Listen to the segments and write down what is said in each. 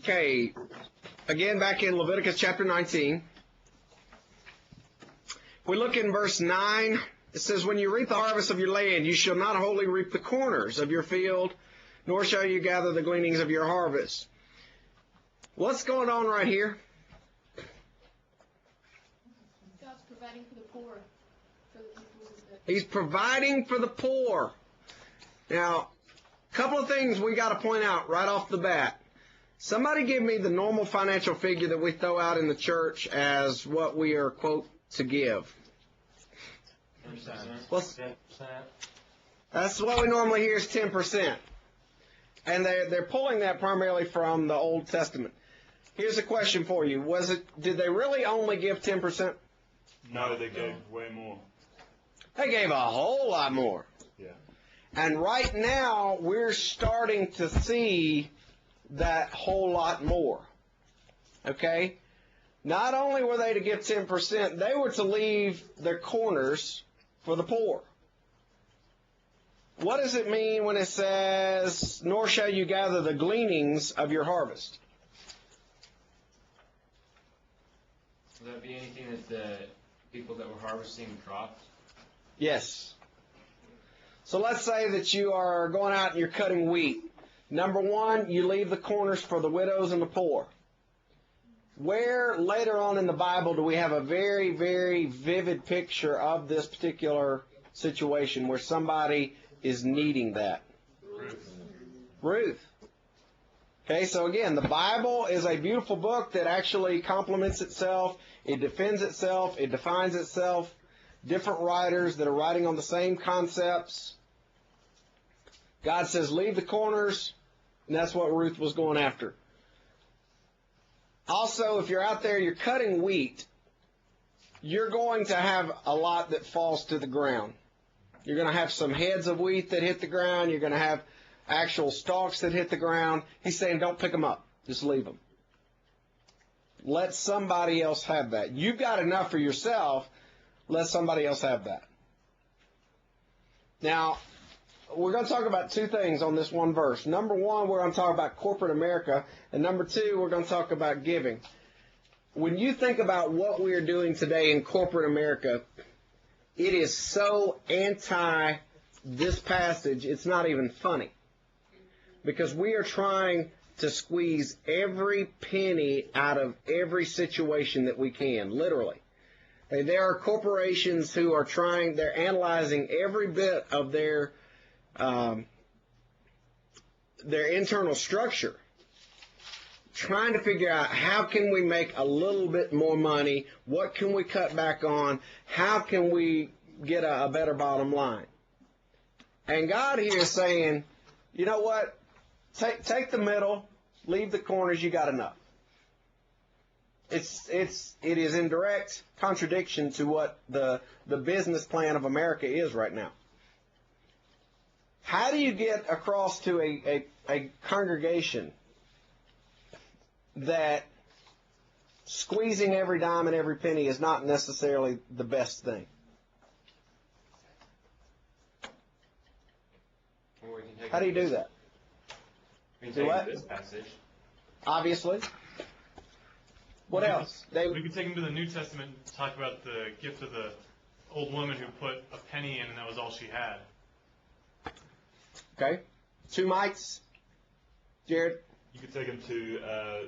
Okay, again, back in Leviticus chapter 19. We look in verse 9. It says, when you reap the harvest of your land, you shall not wholly reap the corners of your field, nor shall you gather the gleanings of your harvest. What's going on right here? God's providing for the poor. He's providing for the poor. Now, a couple of things we got to point out right off the bat. Somebody give me the normal financial figure that we throw out in the church as what we are, quote, to give. 10%. That's what we normally hear is 10%. And they're pulling that primarily from the Old Testament. Here's a question for you. Did they really only give 10%? No, they gave way more. They gave a whole lot more. Yeah. And right now, we're starting to see that whole lot more. Okay? Not only were they to give 10%, they were to leave their corners for the poor. What does it mean when it says, nor shall you gather the gleanings of your harvest? Would that be anything that the people that were harvesting dropped? Yes. So let's say that you are going out and you're cutting wheat. Number one, you leave the corners for the widows and the poor. Where later on in the Bible do we have a very, very vivid picture of this particular situation where somebody is needing that? Ruth. Okay, so again, the Bible is a beautiful book that actually complements itself. It defends itself. It defines itself. Different writers that are writing on the same concepts. God says, leave the corners, and that's what Ruth was going after. Also, if you're out there, you're cutting wheat, you're going to have a lot that falls to the ground. You're going to have some heads of wheat that hit the ground. You're going to have actual stalks that hit the ground. He's saying, don't pick them up. Just leave them. Let somebody else have that. You've got enough for yourself. Let somebody else have that. Now, we're going to talk about two things on this one verse. Number one, we're going to talk about corporate America. And number two, we're going to talk about giving. When you think about what we are doing today in corporate America, it is so anti this passage, it's not even funny. Because we are trying to squeeze every penny out of every situation that we can, literally. And there are corporations who are they're analyzing every bit of their internal structure, trying to figure out how can we make a little bit more money, what can we cut back on, how can we get a better bottom line. And God here is saying, you know what, take the middle, leave the corners, you got enough. It is in direct contradiction to what the business plan of America is right now. How do you get across to a congregation that squeezing every dime and every penny is not necessarily the best thing? How do you do that? We can Do take what? this passage. Obviously. What else? We could take them to the New Testament and talk about the gift of the old woman who put a penny in and that was all she had. Okay. 2 mites. Jared? You could take them to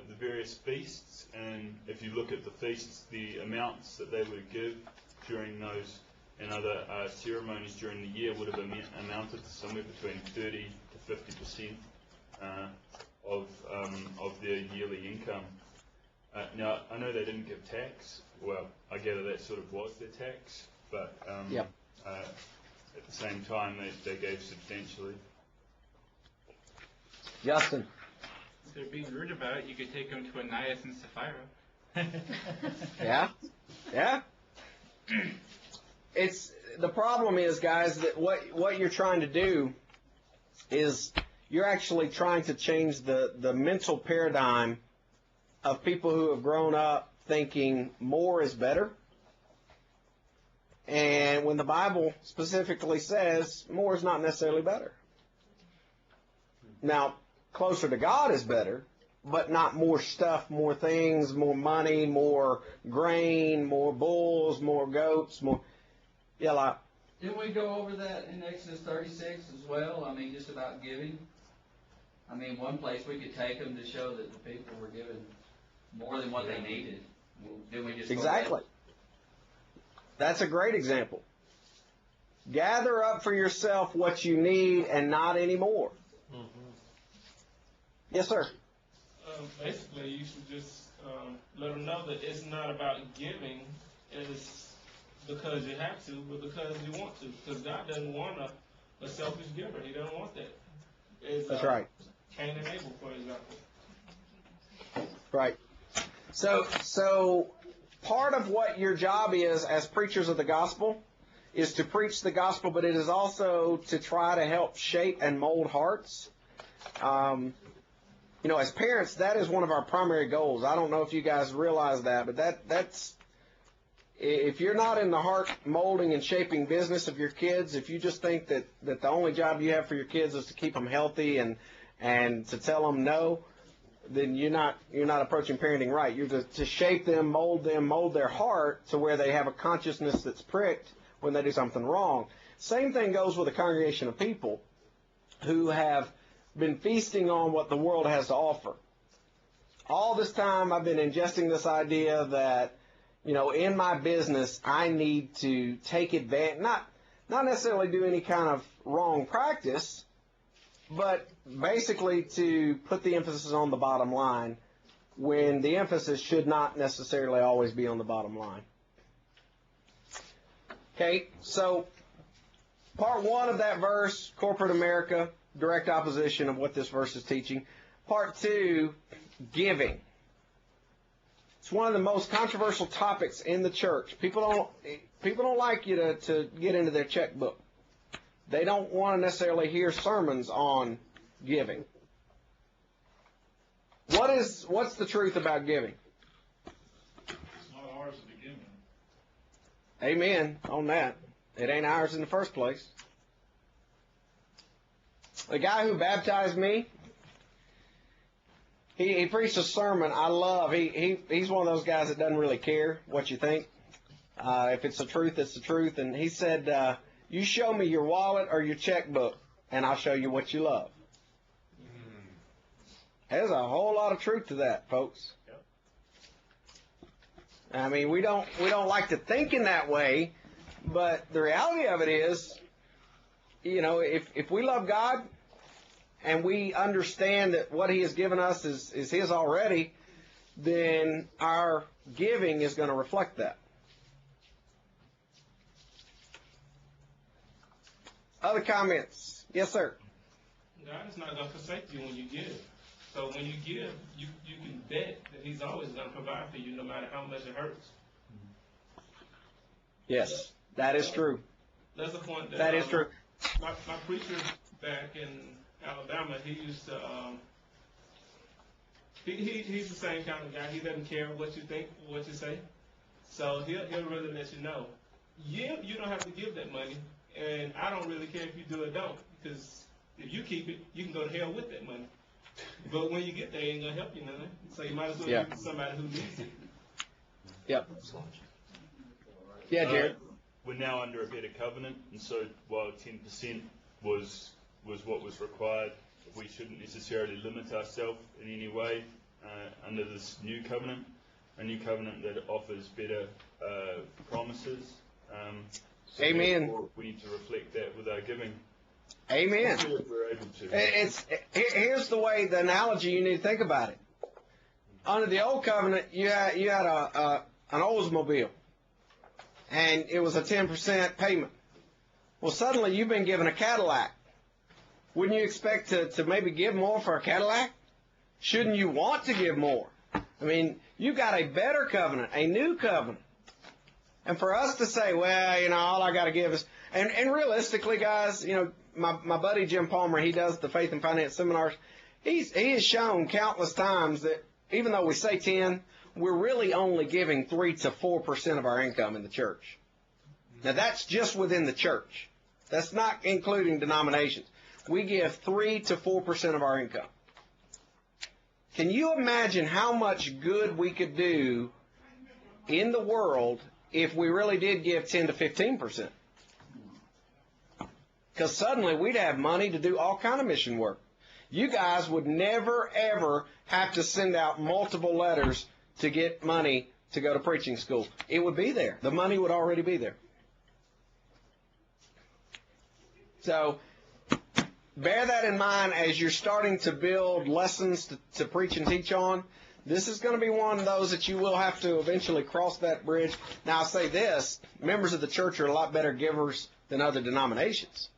the various feasts, and if you look at the feasts, the amounts that they would give during those and other ceremonies during the year would have amounted to somewhere between 30 to 50% of their yearly income. Now, I know they didn't give tax. Well, I gather that sort of was their tax, but at the same time, they gave substantially. Justin? If they're being rude about it, you could take them to Ananias and Sapphira. Yeah? Yeah? The problem is, guys, that what you're trying to do is you're actually trying to change the mental paradigm of people who have grown up thinking more is better. And when the Bible specifically says more is not necessarily better. Now, closer to God is better, but not more stuff, more things, more money, more grain, more bulls, more goats, more. Yeah, like. Didn't we go over that in Exodus 36 as well? I mean, just about giving. I mean, one place we could take them to show that the people were given more than what they needed. Didn't we just Exactly. That's a great example. Gather up for yourself what you need and not anymore. Mm-hmm. Yes, sir. Basically, you should just let them know that it's not about giving. It's because you have to, but because you want to. Because God doesn't want a selfish giver. He doesn't want that. That's right. Cain and Abel, for example. Right. So part of what your job is as preachers of the gospel is to preach the gospel, but it is also to try to help shape and mold hearts. As parents, that is one of our primary goals. I don't know if you guys realize that, but that's if you're not in the heart molding and shaping business of your kids, if you just think that the only job you have for your kids is to keep them healthy and to tell them no, then you're not approaching parenting right. You're to shape them, mold their heart to where they have a consciousness that's pricked when they do something wrong. Same thing goes with a congregation of people who have been feasting on what the world has to offer. All this time I've been ingesting this idea that, in my business I need to take advantage, not necessarily do any kind of wrong practice, but basically to put the emphasis on the bottom line when the emphasis should not necessarily always be on the bottom line. Okay, so part one of that verse, corporate America, direct opposition of what this verse is teaching. Part two, giving. It's one of the most controversial topics in the church. People don't like you to get into their checkbook. They don't want to necessarily hear sermons on giving. What's the truth about giving? It's not ours to begin with. Amen on that. It ain't ours in the first place. The guy who baptized me, he preached a sermon I love. He's one of those guys that doesn't really care what you think. If it's the truth, it's the truth. And he said, you show me your wallet or your checkbook, and I'll show you what you love. There's a whole lot of truth to that, folks. Yep. I mean, we don't like to think in that way, but the reality of it is, if we love God and we understand that what He has given us is His already, then our giving is going to reflect that. Other comments? Yes, sir. God is not going to forsake you when you give. So when you give, you can bet that He's always going to provide for you no matter how much it hurts. Yes, that is true. That's the point. That is true. My preacher back in Alabama, he used to, he's the same kind of guy. He doesn't care what you think, what you say. So he'll really let you know. You don't have to give that money, and I don't really care if you do or don't, because if you keep it, you can go to hell with that money. But when you get there, it ain't going to help you none. So you might as well give it to somebody who needs it. Yep. Yeah, Jared. We're now under a better covenant, and so while 10% was what was required, we shouldn't necessarily limit ourselves in any way under this new covenant, a new covenant that offers better promises. So Amen. We need to reflect that with our giving. Amen. If we're able to. Here's the way, the analogy you need to think about it. Under the old covenant, you had an Oldsmobile, and it was a 10% payment. Well, suddenly you've been given a Cadillac. Wouldn't you expect to maybe give more for a Cadillac? Shouldn't you want to give more? I mean, you got a better covenant, a new covenant. And for us to say, well, all I got to give is, and realistically, guys, my buddy Jim Palmer, he does the faith and finance seminars. He has shown countless times that even though we say 10, we're really only giving 3 to 4% of our income in the church. Now that's just within the church. That's not including denominations. We give 3 to 4% of our income. Can you imagine how much good we could do in the world if we really did give 10 to 15%? Because suddenly we'd have money to do all kind of mission work. You guys would never, ever have to send out multiple letters to get money to go to preaching school. It would be there. The money would already be there. So bear that in mind as you're starting to build lessons to preach and teach on. This is going to be one of those that you will have to eventually cross that bridge. Now, I'll say this. Members of the church are a lot better givers than other denominations.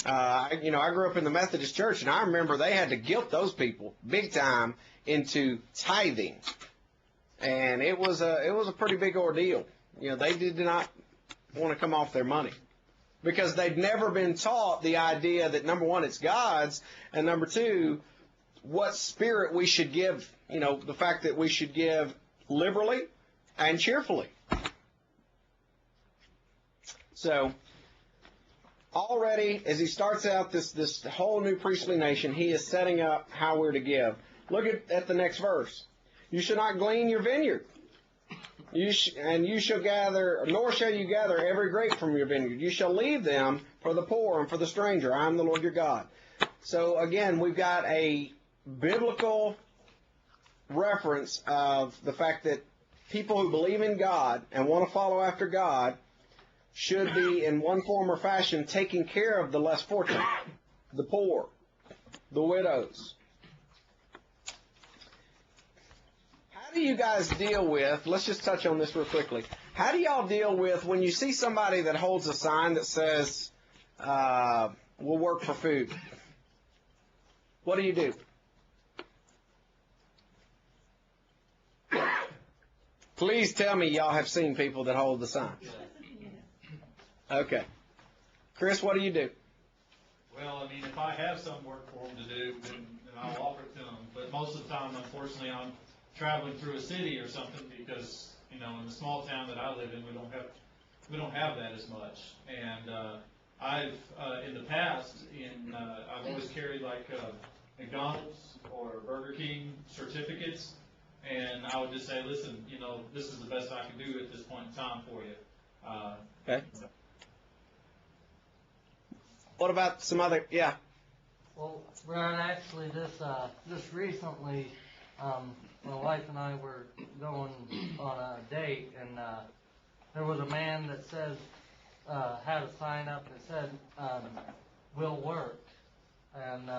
I grew up in the Methodist church, and I remember they had to guilt those people big time into tithing. And it was a pretty big ordeal. They did not want to come off their money, because they'd never been taught the idea that, number one, it's God's, and number two, what spirit we should give, the fact that we should give liberally and cheerfully. So, already, as he starts out this whole new priestly nation, he is setting up how we're to give. Look at the next verse. You shall not glean your vineyard. You shall gather, nor shall you gather every grape from your vineyard. You shall leave them for the poor and for the stranger. I am the Lord your God. So again, we've got a biblical reference of the fact that people who believe in God and want to follow after God should be, in one form or fashion, taking care of the less fortunate, the poor, the widows. How do you guys deal with, let's just touch on this real quickly, how do y'all deal with when you see somebody that holds a sign that says, we'll work for food? What do you do? Please tell me y'all have seen people that hold the sign. Okay. Chris, what do you do? Well, I mean, if I have some work for them to do, then I'll offer it to them. But most of the time, unfortunately, I'm traveling through a city or something because, in the small town that I live in, we don't have that as much. And I've in the past, I've always carried like McDonald's or Burger King certificates, and I would just say, listen, this is the best I can do at this point in time for you. Okay. What about some other? Yeah. Well, Ron, actually, this recently, my wife and I were going on a date, and there was a man that said, had a sign up that said, "Will work," and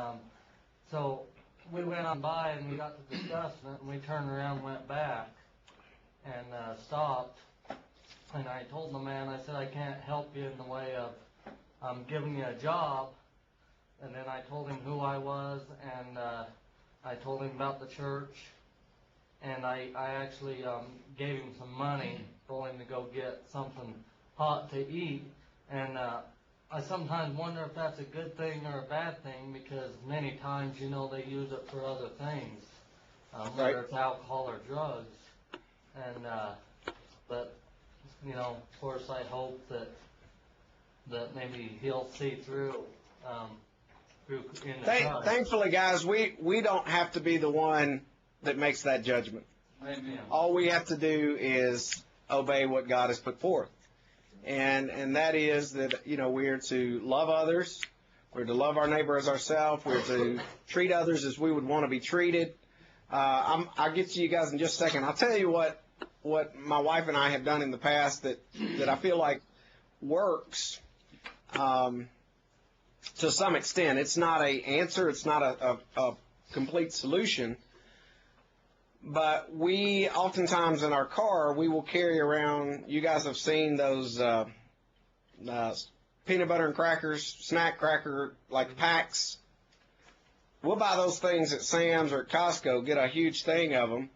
so we went on by and we got to discussing it, and we turned around and went back and stopped, and I told the man, I said, I can't help you in the way of giving you a job. And then I told him who I was, and I told him about the church, and I actually gave him some money, told him to go get something hot to eat, and I sometimes wonder if that's a good thing or a bad thing, because many times, they use it for other things, whether it's alcohol or drugs, and but, of course I hope that maybe he'll see through in the time. Thankfully, guys, we don't have to be the one that makes that judgment. Amen. All we have to do is obey what God has put forth. And that is that, we're to love others, we're to love our neighbor as ourselves, we're to treat others as we would want to be treated. I'll get to you guys in just a second. I'll tell you what my wife and I have done in the past that I feel like works to some extent. It's not an answer, it's not a complete solution, but we oftentimes in our car, we will carry around, you guys have seen those peanut butter and crackers, snack cracker, like packs. We'll buy those things at Sam's or at Costco, get a huge thing of them,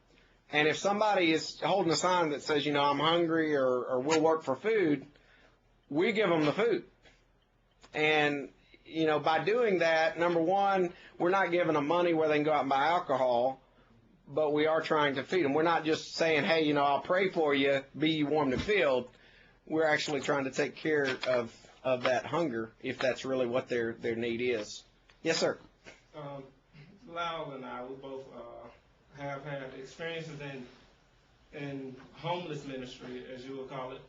and if somebody is holding a sign that says, I'm hungry or we'll work for food, we give them the food. And, by doing that, number one, we're not giving them money where they can go out and buy alcohol, but we are trying to feed them. We're not just saying, hey, I'll pray for you, be you warmed and filled. We're actually trying to take care of that hunger, if that's really what their need is. Yes, sir. Lyle and I, we both have had experiences in homeless ministry, as you would call it.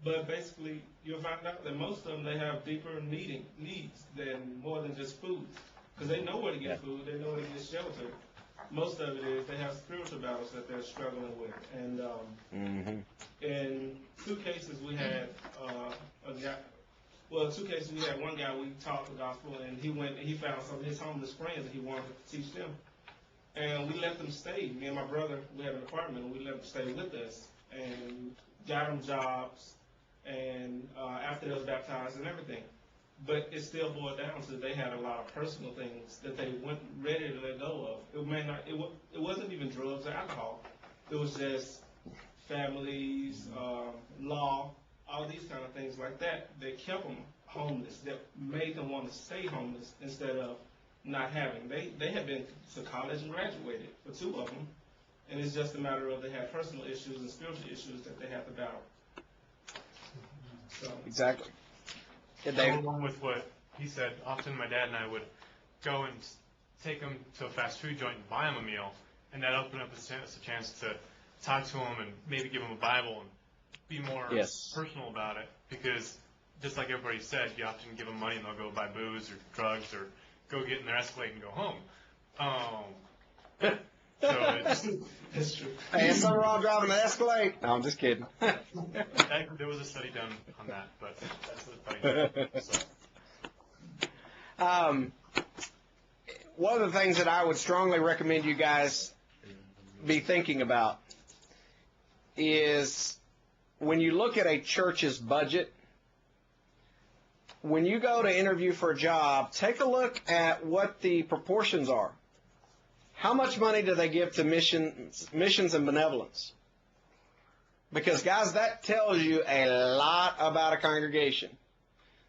But basically, you'll find out that most of them, they have deeper needs than more than just food. Because they know where to get food, they know where to get shelter. Most of it is they have spiritual battles that they're struggling with. And in two cases we had a guy. Well, two cases we had one guy we taught the gospel, and he went and he found some of his homeless friends and he wanted to teach them. And we let them stay. Me and my brother, we had an apartment, and we let them stay with us and got them jobs. And after they was baptized and everything. But it still boiled down to they had a lot of personal things that they weren't ready to let go of. It wasn't even drugs or alcohol. It was just families, law, all these kind of things like that kept them homeless, that made them want to stay homeless instead of not having. They had been to college and graduated for two of them, and it's just a matter of they had personal issues and spiritual issues that they had to battle. So. Exactly. Along with what he said, often my dad and I would go and take him to a fast food joint and buy him a meal, and that opened up a chance to talk to him and maybe give him a Bible and be more personal about it. Because just like everybody said, you often give them money and they'll go buy booze or drugs or go get in their Escalade and go home. So it's true. Hey, is something wrong driving an Escalade? No, I'm just kidding. There was a study done on that, but that's the funny. One of the things that I would strongly recommend you guys be thinking about is when you look at a church's budget, when you go to interview for a job, take a look at what the proportions are. How much money do they give to missions and benevolence? Because, guys, that tells you a lot about a congregation.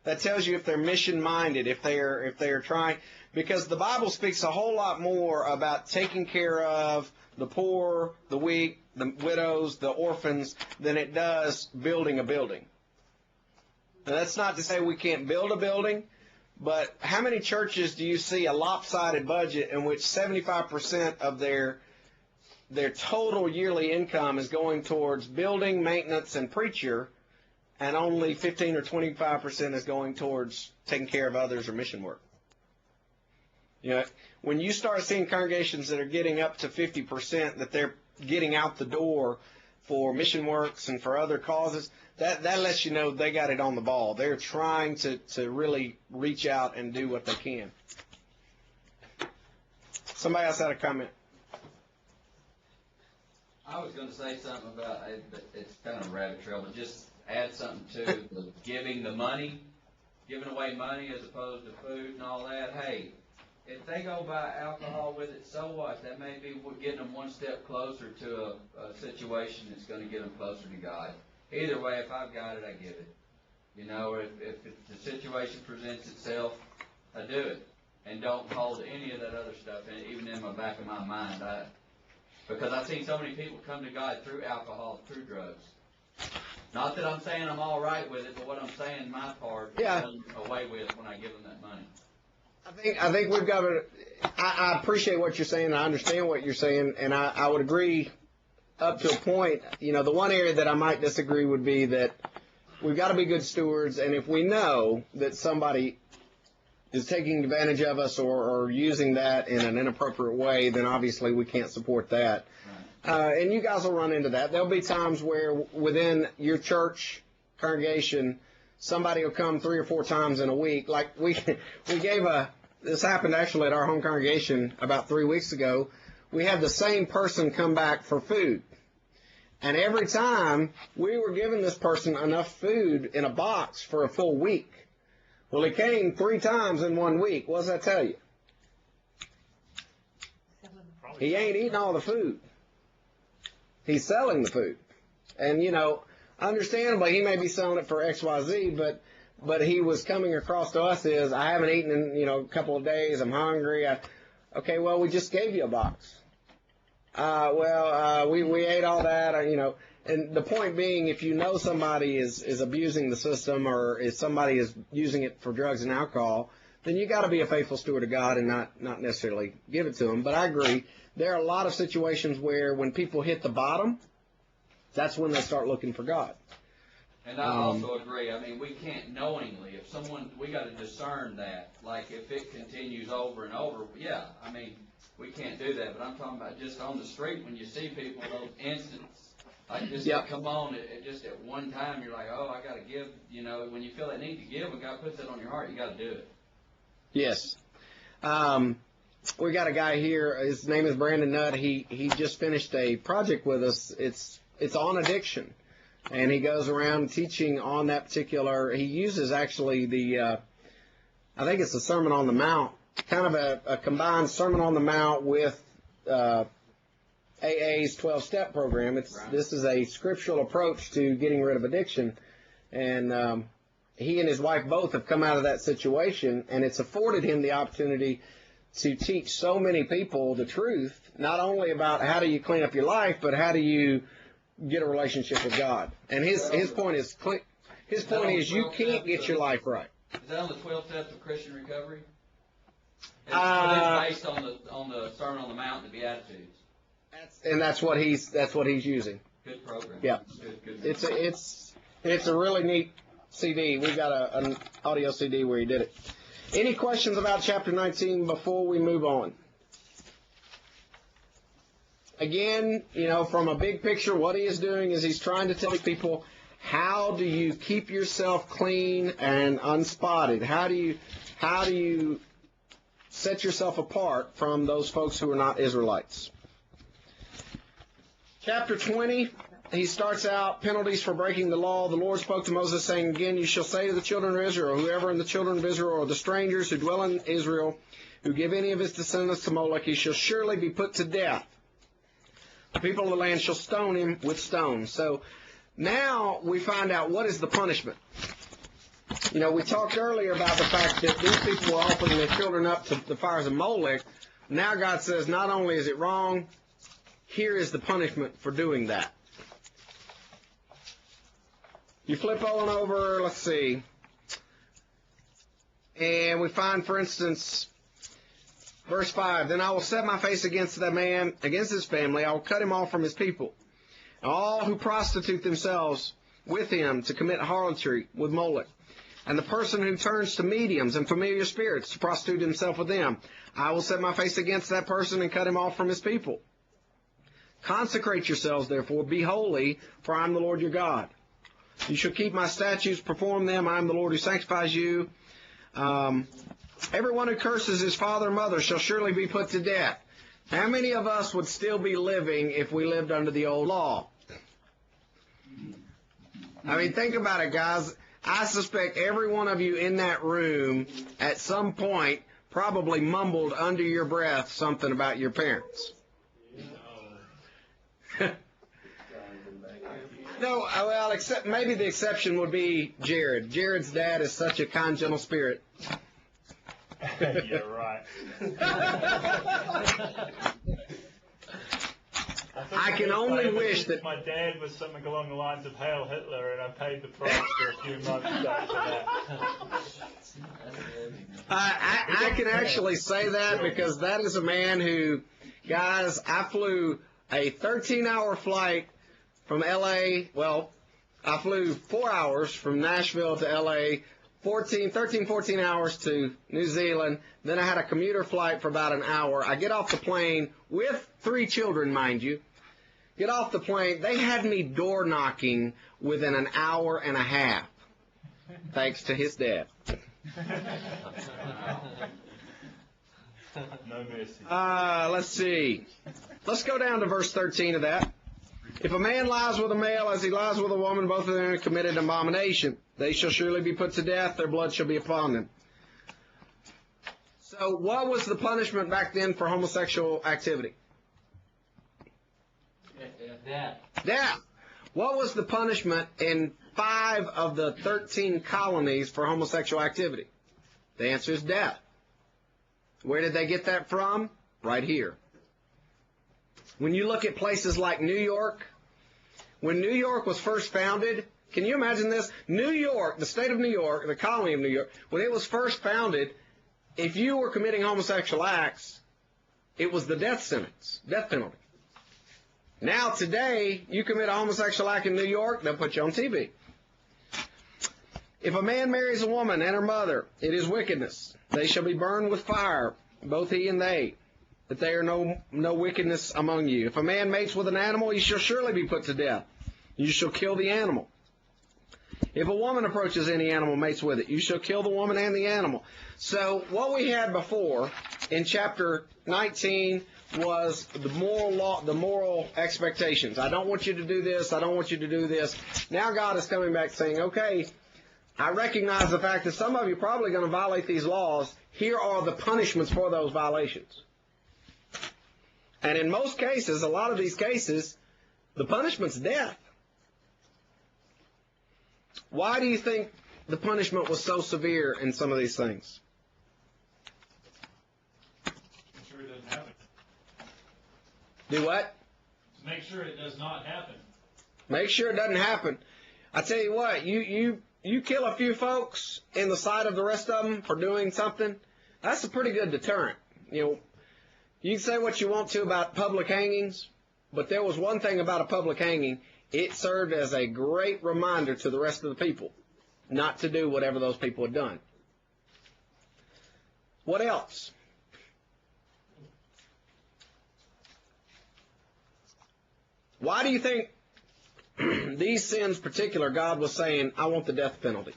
That tells you if they're mission-minded, if they're trying. Because the Bible speaks a whole lot more about taking care of the poor, the weak, the widows, the orphans, than it does building a building. Now, that's not to say we can't build a building. But how many churches do you see a lopsided budget in which 75% of their total yearly income is going towards building, maintenance, and preacher, and only 15 or 25% is going towards taking care of others or mission work? You know, when you start seeing congregations that are getting up to 50% that they're getting out the door for mission works and for other causes, that lets you know they got it on the ball. They're trying to really reach out and do what they can. Somebody else had a comment. I was going to say something about it, but it's kind of a rabbit trail, but just add something to the giving away money as opposed to food and all that. Hey, if they go buy alcohol with it, so what? That may be getting them one step closer to a situation that's going to get them closer to God. Either way, if I've got it, I give it. You know, if the situation presents itself, I do it. And don't hold any of that other stuff, even in the back of my mind. Because I've seen so many people come to God through alcohol, through drugs. Not that I'm saying I'm all right with it, but what I'm saying, my part, I'm away with when I give them that money. I think we've got to. I appreciate what you're saying. I understand what you're saying, and I would agree up to a point. You know, the one area that I might disagree would be that we've got to be good stewards, and if we know that somebody is taking advantage of us or using that in an inappropriate way, then obviously we can't support that. Right. And you guys will run into that. There'll be times where within your church congregation, somebody will come 3 or 4 times in a week. Like we gave this happened actually at our home congregation about 3 weeks ago. We had the same person come back for food. And every time we were giving this person enough food in a box for a full week. Well, he came 3 times in 1 week. What does that tell you? He ain't eating all the food. He's selling the food. And, you know, understandably, he may be selling it for XYZ, but he was coming across to us as, I haven't eaten in, you know, a couple of days, I'm hungry. Okay, well, we just gave you a box. We ate all that, you know. And the point being, if you know somebody is abusing the system or if somebody is using it for drugs and alcohol, then you got to be a faithful steward of God and not necessarily give it to them. But I agree, there are a lot of situations where when people hit the bottom, that's when they start looking for God. And I also agree. I mean, we can't knowingly, if someone, we got to discern that. Like, if it continues over and over, yeah, I mean, we can't do that. But I'm talking about just on the street when you see people, those incidents, like just come on, just at one time, you're like, oh, I got to give. You know, when you feel that need to give, when God puts that on your heart, you got to do it. Yes. We got a guy here. His name is Brandon Nutt. He just finished a project with us. It's on addiction. And he goes around teaching on that particular, he uses actually I think it's the Sermon on the Mount, kind of a combined Sermon on the Mount with AA's 12-step program. This is a scriptural approach to getting rid of addiction. And he and his wife both have come out of that situation, and it's afforded him the opportunity to teach so many people the truth, not only about how do you clean up your life, but how do you get a relationship with God. And his point is you can't get your life right. Is that on the 12 steps of Christian recovery? It's based on the Sermon on the Mount, the Beatitudes. That's what he's using. Good program. Yeah. Good. It's a really neat CD. We've got an audio CD where he did it. Any questions about chapter 19 before we move on? Again, from a big picture, what he is doing is he's trying to tell people, how do you keep yourself clean and unspotted? How do you set yourself apart from those folks who are not Israelites? Chapter 20, he starts out, penalties for breaking the law. The Lord spoke to Moses, saying, again, you shall say to the children of Israel, whoever in the children of Israel or the strangers who dwell in Israel, who give any of his descendants to Moloch, he shall surely be put to death. The people of the land shall stone him with stones. So now we find out what is the punishment. We talked earlier about the fact that these people were offering their children up to the fires of Moloch. Now God says, not only is it wrong, here is the punishment for doing that. You flip on over, let's see, and we find, for instance, verse 5, then I will set my face against that man, against his family. I will cut him off from his people. All who prostitute themselves with him to commit harlotry with Moloch. And the person who turns to mediums and familiar spirits to prostitute himself with them. I will set my face against that person and cut him off from his people. Consecrate yourselves, therefore, be holy, for I am the Lord your God. You shall keep my statutes, perform them. I am the Lord who sanctifies you. Everyone who curses his father or mother shall surely be put to death. How many of us would still be living if we lived under the old law? I mean, think about it, guys. I suspect every one of you in that room at some point probably mumbled under your breath something about your parents. No, well, except maybe the exception would be Jared. Jared's dad is such a kind, gentle spirit. Yeah, right. I can only wish that my dad was something along the lines of Hail Hitler, and I paid the price for a few months after that. I can actually say that because that is a man who, guys, I flew a 13-hour flight from L.A. Well, I flew 4 hours from Nashville to L.A., 14 hours to New Zealand. Then I had a commuter flight for about an hour. I get off the plane with 3 children, mind you. Get off the plane. They had me door knocking within an hour and a half, thanks to his dad. No mercy. Let's see. Let's go down to verse 13 of that. If a man lies with a male as he lies with a woman, both of them have committed an abomination. They shall surely be put to death. Their blood shall be upon them. So what was the punishment back then for homosexual activity? Death. What was the punishment in 5 of the 13 colonies for homosexual activity? The answer is death. Where did they get that from? Right here. When you look at places like New York, when New York was first founded, can you imagine this? New York, the state of New York, the colony of New York, when it was first founded, if you were committing homosexual acts, it was the death sentence, death penalty. Now, today, you commit a homosexual act in New York, they'll put you on TV. If a man marries a woman and her mother, it is wickedness. They shall be burned with fire, both he and they, that there are no wickedness among you. If a man mates with an animal, he shall surely be put to death. You shall kill the animal. If a woman approaches any animal, mates with it, you shall kill the woman and the animal. So what we had before in chapter 19 was the moral law, the moral expectations. I don't want you to do this. I don't want you to do this. Now God is coming back saying, okay, I recognize the fact that some of you are probably going to violate these laws. Here are the punishments for those violations. And in most cases, a lot of these cases, the punishment's death. Why do you think the punishment was so severe in some of these things? Make sure it doesn't happen. Do what? Make sure it does not happen. Make sure it doesn't happen. I tell you what, you kill a few folks in the sight of the rest of them for doing something, that's a pretty good deterrent. You know, you can say what you want to about public hangings, but there was one thing about a public hanging. It served as a great reminder to the rest of the people not to do whatever those people had done. What else? Why do you think these sins particular God was saying, I want the death penalty?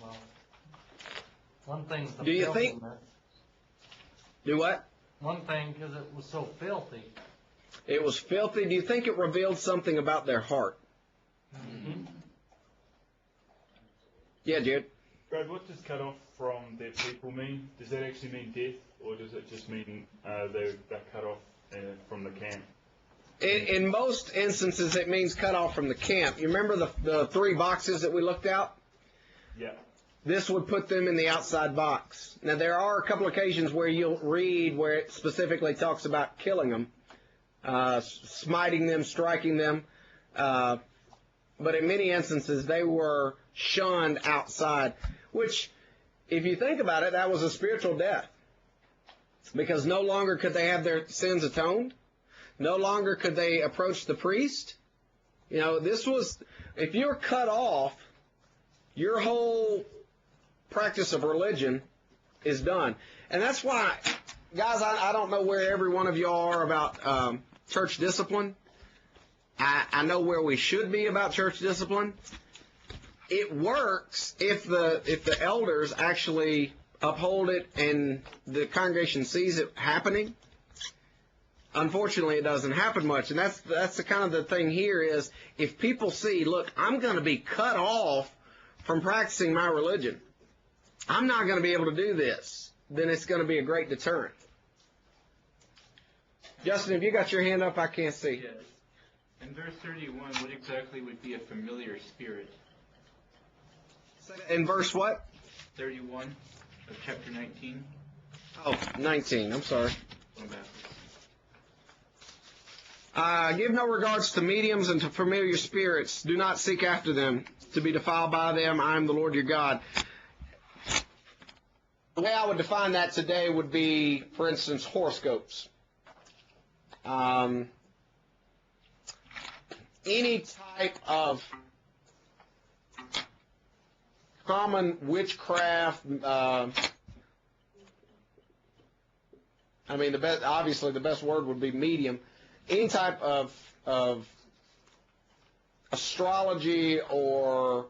Well, one thing's the Do you think? filthiness. Do what? One thing, because it was so filthy. It was filthy. Do you think it revealed something about their heart? Mm-hmm. Yeah, Jared. Brad, what does cut off from their people mean? Does that actually mean death, or does it just mean they're cut off from the camp? In most instances, it means cut off from the camp. You remember the three boxes that we looked at? Yeah. This would put them in the outside box. Now, there are a couple occasions where you'll read where it specifically talks about killing them, smiting them, striking them. But in many instances, they were shunned outside, which, if you think about it, that was a spiritual death. Because no longer could they have their sins atoned. No longer could they approach the priest. You know, this was, if you're cut off, your whole practice of religion is done. And that's why, guys, I don't know where every one of you are about church discipline. I know where we should be about church discipline. It works if the elders actually uphold it and the congregation sees it happening. Unfortunately, it doesn't happen much, and that's the kind of the thing here is if people see, look, I'm going to be cut off from practicing my religion. I'm not going to be able to do this. Then it's going to be a great deterrent. Justin, if you got your hand up, I can't see. Yes. In verse 31, what exactly would be a familiar spirit? In verse what? 31 of chapter 19. Oh, 19. I'm sorry. Going backwards. Give no regards to mediums and to familiar spirits. Do not seek after them to be defiled by them. I am the Lord your God. The way I would define that today would be, for instance, horoscopes. Any type of common witchcraft. Obviously, the best word would be medium. Any type of astrology or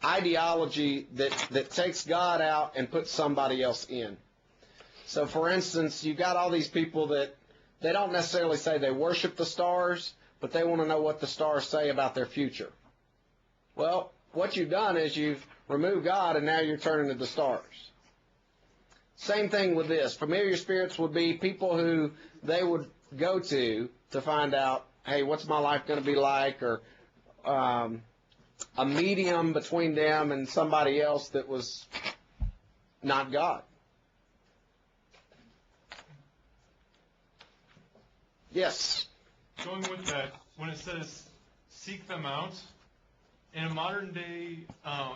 ideology that takes God out and puts somebody else in. So, for instance, you got all these people that they don't necessarily say they worship the stars, but they want to know what the stars say about their future. Well, what you've done is you've removed God, and now you're turning to the stars. Same thing with this. Familiar spirits would be people who they would go to find out, hey, what's my life going to be like, or a medium between them and somebody else that was not God. Yes? Going with that, when it says seek them out, in a modern day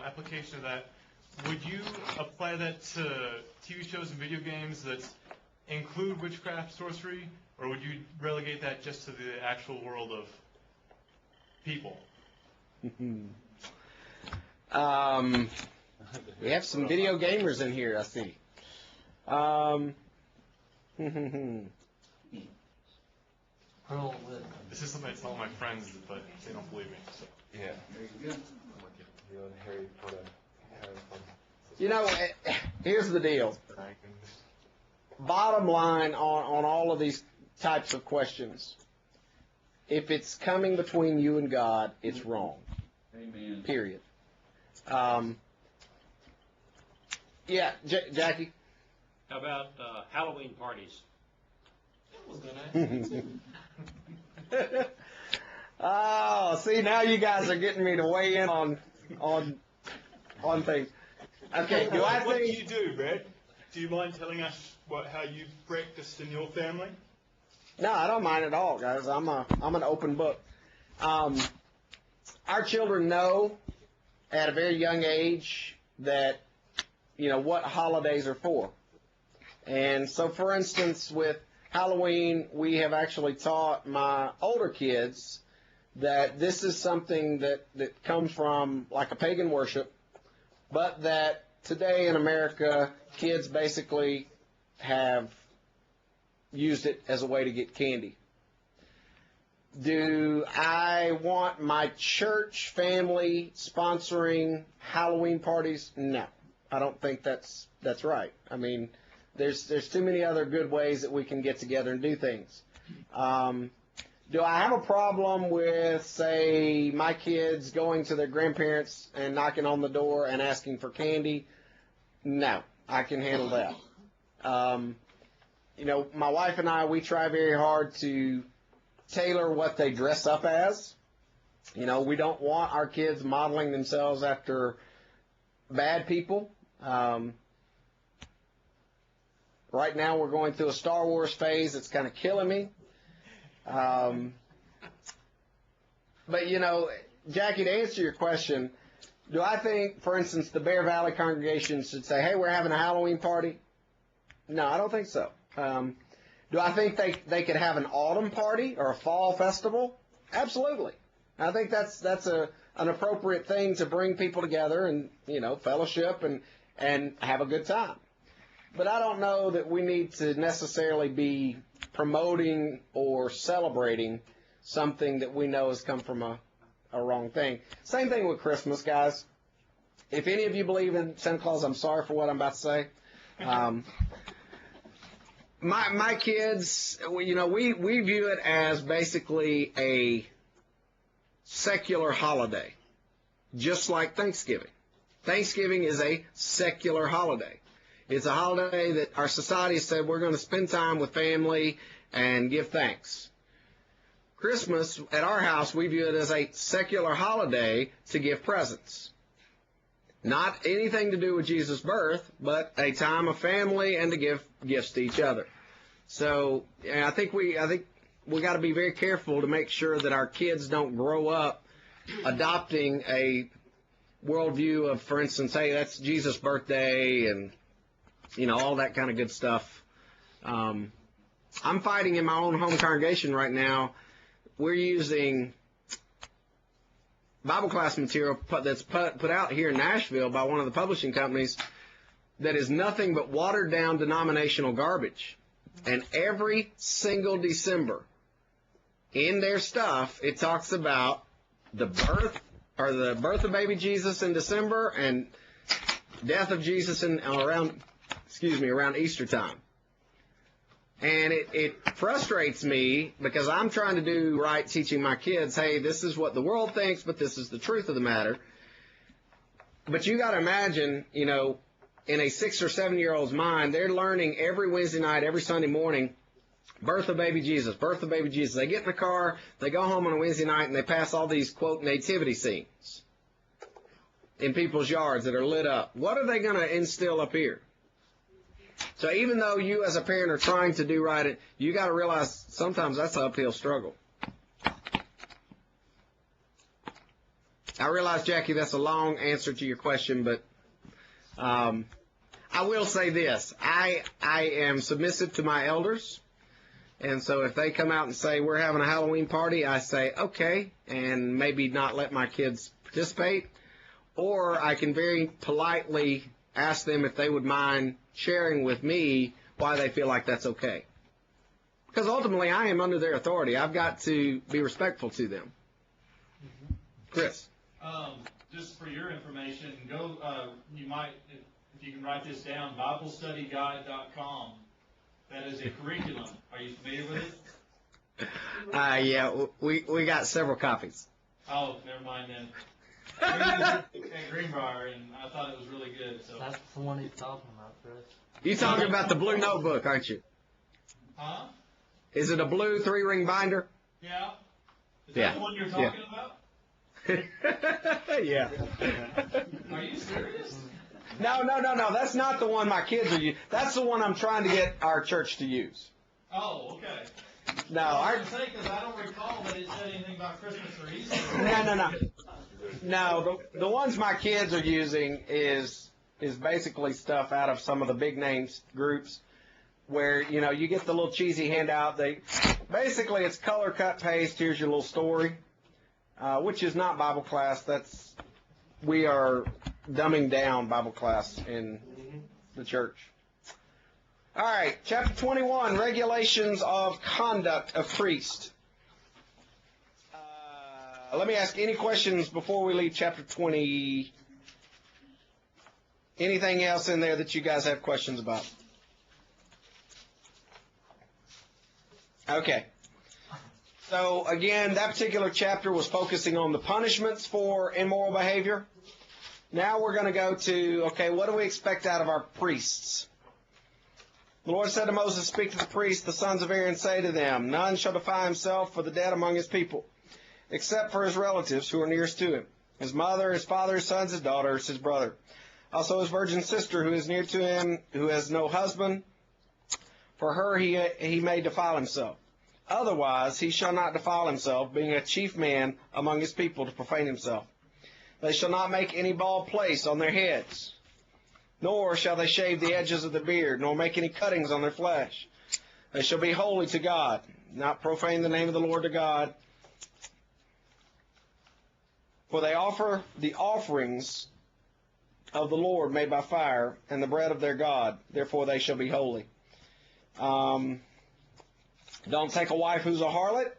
application of that, would you apply that to TV shows and video games that include witchcraft, sorcery, or would you relegate that just to the actual world of people? We have some video gamers in here, I see. This is something I tell my friends, but they don't believe me. So. Yeah. Very good. You know, here's the deal. Bottom line on all of these types of questions, if it's coming between you and God, it's wrong. Amen. Period. Yeah, Jackie? How about Halloween parties? That was gonna ask. Oh, see, now you guys are getting me to weigh in on things. Okay, do I What do think... you do, Brad? Do you mind telling us how you practiced in your family? No, I don't mind at all, guys. I'm an open book. Our children know at a very young age that, you know, what holidays are for. And so, for instance, with Halloween, we have actually taught my older kids that this is something that comes from like a pagan worship, but that today in America, kids basically have used it as a way to get candy. Do I want my church family sponsoring Halloween parties? No, I don't think that's right. I mean, there's too many other good ways that we can get together and do things. Do I have a problem with, say, my kids going to their grandparents and knocking on the door and asking for candy? No, I can handle that. You know, my wife and I, we try very hard to tailor what they dress up as. You know, we don't want our kids modeling themselves after bad people. Right now we're going through a Star Wars phase that's kind of killing me. But, you know, Jackie, to answer your question, do I think, for instance, the Bear Valley congregation should say, hey, we're having a Halloween party? No, I don't think so. Do I think they could have an autumn party or a fall festival? Absolutely. I think that's an appropriate thing to bring people together and, you know, fellowship and have a good time. But I don't know that we need to necessarily be promoting or celebrating something that we know has come from a wrong thing. Same thing with Christmas, guys. If any of you believe in Santa Claus, I'm sorry for what I'm about to say. My kids, you know, we view it as basically a secular holiday, just like Thanksgiving. Thanksgiving is a secular holiday. It's a holiday that our society has said we're going to spend time with family and give thanks. Christmas, at our house, we view it as a secular holiday to give presents. Not anything to do with Jesus' birth, but a time of family and to give gifts to each other. So I think we got to be very careful to make sure that our kids don't grow up adopting a worldview of, for instance, hey, that's Jesus' birthday and, you know, all that kind of good stuff. I'm fighting in my own home congregation right now. We're using Bible class material that's put out here in Nashville by one of the publishing companies that is nothing but watered-down denominational garbage. And every single December, in their stuff, it talks about the birth of baby Jesus in December and death of Jesus around Easter time. And it frustrates me because I'm trying to do right, teaching my kids, hey, this is what the world thinks, but this is the truth of the matter. But you got to imagine, you know, in a 6 or 7 year old's mind, they're learning every Wednesday night, every Sunday morning, birth of baby Jesus, birth of baby Jesus. They get in the car, they go home on a Wednesday night, and they pass all these, quote, nativity scenes in people's yards that are lit up. What are they going to instill up here? So even though you as a parent are trying to do right, you got to realize sometimes that's an uphill struggle. I realize, Jackie, that's a long answer to your question, but I will say this. I am submissive to my elders, and so if they come out and say, we're having a Halloween party, I say, okay, and maybe not let my kids participate, or I can very politely ask them if they would mind sharing with me why they feel like that's okay. Because ultimately, I am under their authority. I've got to be respectful to them. Chris. Just for your information, go. You might, if you can write this down, BibleStudyGuide.com. That is a curriculum. Are you familiar with it? Yeah, we got several copies. Oh, never mind then. At Greenbrier, and I thought it was really good. So. That's the one he's talking about, Chris. You're talking about the blue notebook, aren't you? Huh? Is it a blue 3-ring binder? Yeah. Is Yeah. that the one you're talking about? Yeah. Are you serious? No. That's not the one my kids are using. That's the one I'm trying to get our church to use. Oh, okay. No, I was going to say, because I don't recall that it said anything about Christmas or Easter. No. No, the ones my kids are using is basically stuff out of some of the big names groups where, you get the little cheesy handout. Basically, it's color cut paste. Here's your little story, which is not Bible class. We are dumbing down Bible class in the church. All right, chapter 21, regulations of conduct of priest. Let me ask any questions before we leave chapter 20. Anything else in there that you guys have questions about? Okay. So, again, that particular chapter was focusing on the punishments for immoral behavior. Now we're going to go to, okay, what do we expect out of our priests? The Lord said to Moses, speak to the priests, the sons of Aaron, say to them, none shall defile himself for the dead among his people, except for his relatives who are nearest to him, his mother, his father, his sons, his daughters, his brother. Also his virgin sister who is near to him, who has no husband, for her he may defile himself. Otherwise he shall not defile himself, being a chief man among his people, to profane himself. They shall not make any bald place on their heads, nor shall they shave the edges of the beard, nor make any cuttings on their flesh. They shall be holy to God, not profane the name of the Lord to God. For they offer the offerings of the Lord made by fire, and the bread of their God. Therefore they shall be holy. Don't take a wife who's a harlot,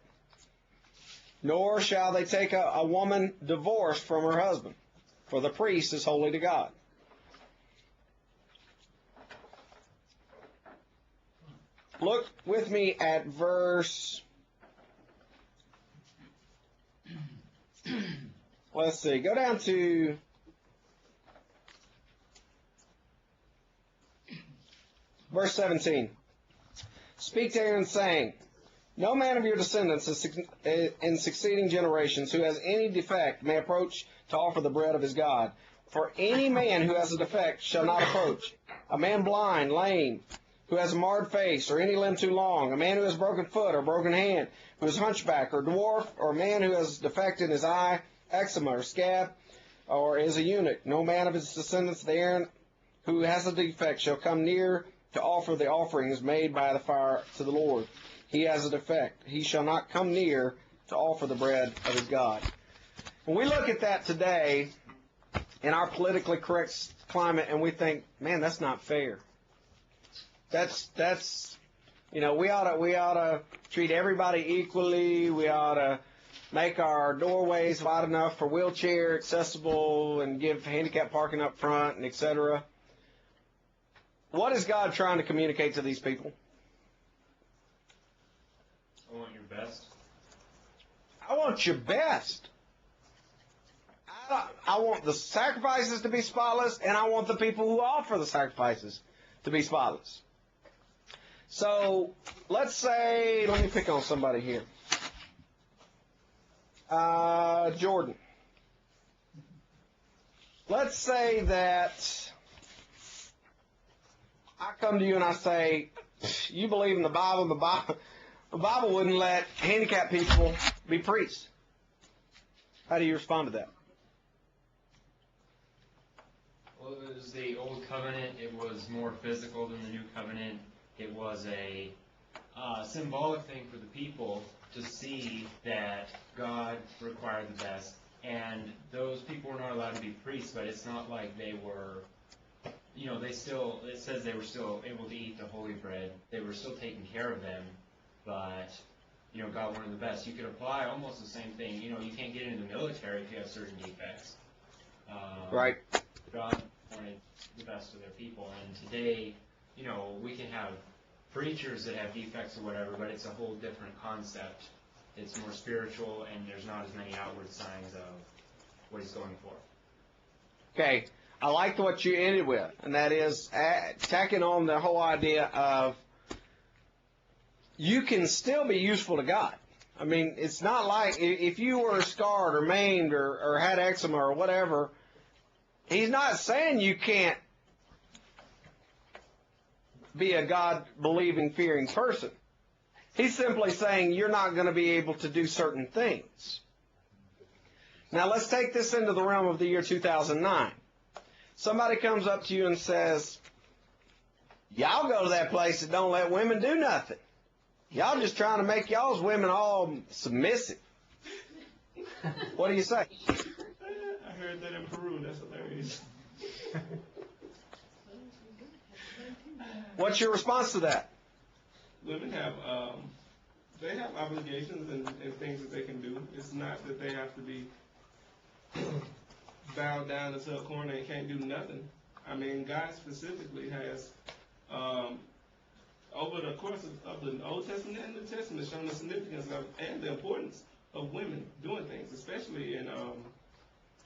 nor shall they take a woman divorced from her husband, for the priest is holy to God. Look with me at verse, let's see, go down to verse 17. Speak to Aaron, saying, no man of your descendants in succeeding generations who has any defect may approach to offer the bread of his God. For any man who has a defect shall not approach. A man blind, lame, who has a marred face, or any limb too long, a man who has broken foot or broken hand, who is hunchback or dwarf, or a man who has defect in his eye, eczema or scab, or is a eunuch. No man of his descendants of Aaron who has a defect shall come near to offer the offerings made by the fire to the Lord. He has a defect. He shall not come near to offer the bread of his God. When we look at that today in our politically correct climate and we think, man, that's not fair. That's we ought to treat everybody equally. We ought to make our doorways wide enough for wheelchair accessible and give handicap parking up front and etc. What is God trying to communicate to these people? I want your best. I want your best. I want the sacrifices to be spotless, and I want the people who offer the sacrifices to be spotless. So, let's say, let me pick on somebody here. Jordan. Let's say that I come to you and I say, you believe in the Bible, the Bible wouldn't let handicapped people be priests. How do you respond to that? the old covenant, it was more physical than the new covenant. It was a symbolic thing for the people to see that God required the best. And those people were not allowed to be priests, but it's not like they were, it says they were still able to eat the holy bread. They were still taking care of them, but, God wanted the best. You could apply almost the same thing. You can't get into the military if you have certain defects. Right. God wanted the best for their people. And today, we can have preachers that have defects or whatever, but it's a whole different concept. It's more spiritual, and there's not as many outward signs of what he's going for. Okay, I liked what you ended with, and that is tacking on the whole idea of you can still be useful to God. I mean, it's not like if you were scarred or maimed or had eczema or whatever, he's not saying you can't be a God-believing, fearing person. He's simply saying you're not going to be able to do certain things. Now let's take this into the realm of the year 2009. Somebody comes up to you and says, y'all go to that place that don't let women do nothing. Y'all just trying to make y'all's women all submissive. What do you say? I heard that in Peru. That's hilarious. What's your response to that? Women have they have obligations and things that they can do. It's not that they have to be bowed down into a corner and can't do nothing. I mean, God specifically has, over the course of the Old Testament and New Testament, shown the significance of and the importance of women doing things, especially in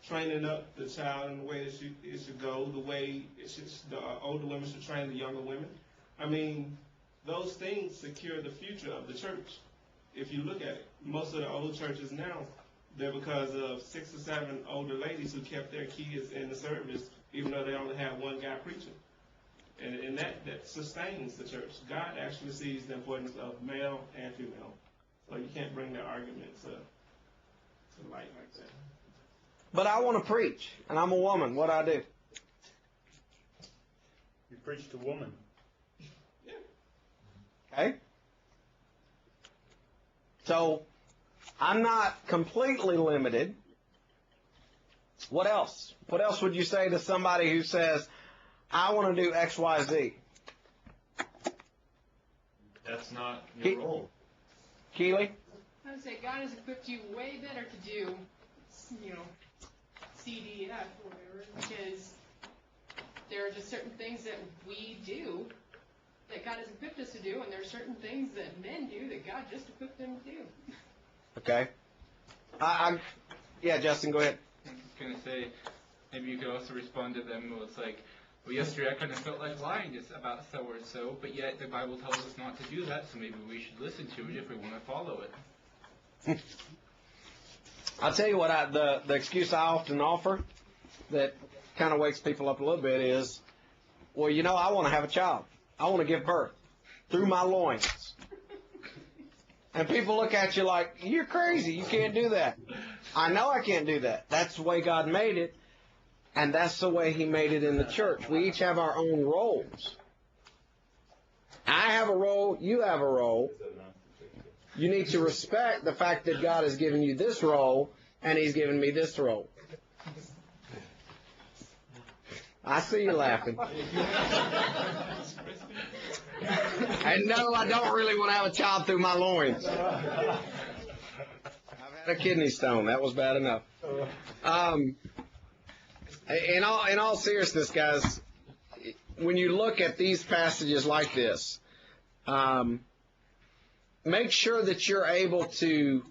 training up the child in the way it should go, the way the older women should train the younger women. I mean, those things secure the future of the church. If you look at it, most of the old churches now, they're because of 6 or 7 older ladies who kept their kids in the service, even though they only had one guy preaching. And that sustains the church. God actually sees the importance of male and female. So you can't bring that argument to light like that. But I want to preach, and I'm a woman. What do I do? You preach to woman. Okay? So, I'm not completely limited. What else? What else would you say to somebody who says, I want to do X, Y, Z? That's not your role. Keely? I would say God has equipped you way better to do, C, D, F, or whatever, because there are just certain things that we do that God has equipped us to do, and there are certain things that men do that God just equipped them to do. Okay. Yeah, Justin, go ahead. I was going to say, maybe you could also respond to them. It's like, well, yesterday I kind of felt like lying just about so or so, but yet the Bible tells us not to do that, so maybe we should listen to it if we want to follow it. I'll tell you what, the excuse I often offer that kind of wakes people up a little bit is, well, I want to have a child. I want to give birth through my loins. And people look at you like, you're crazy. You can't do that. I know I can't do that. That's the way God made it. And that's the way he made it in the church. We each have our own roles. I have a role. You have a role. You need to respect the fact that God has given you this role and he's given me this role. I see you laughing. And no, I don't really want to have a child through my loins. I've had a kidney stone. That was bad enough. In all seriousness, guys, when you look at these passages like this, make sure that you're able to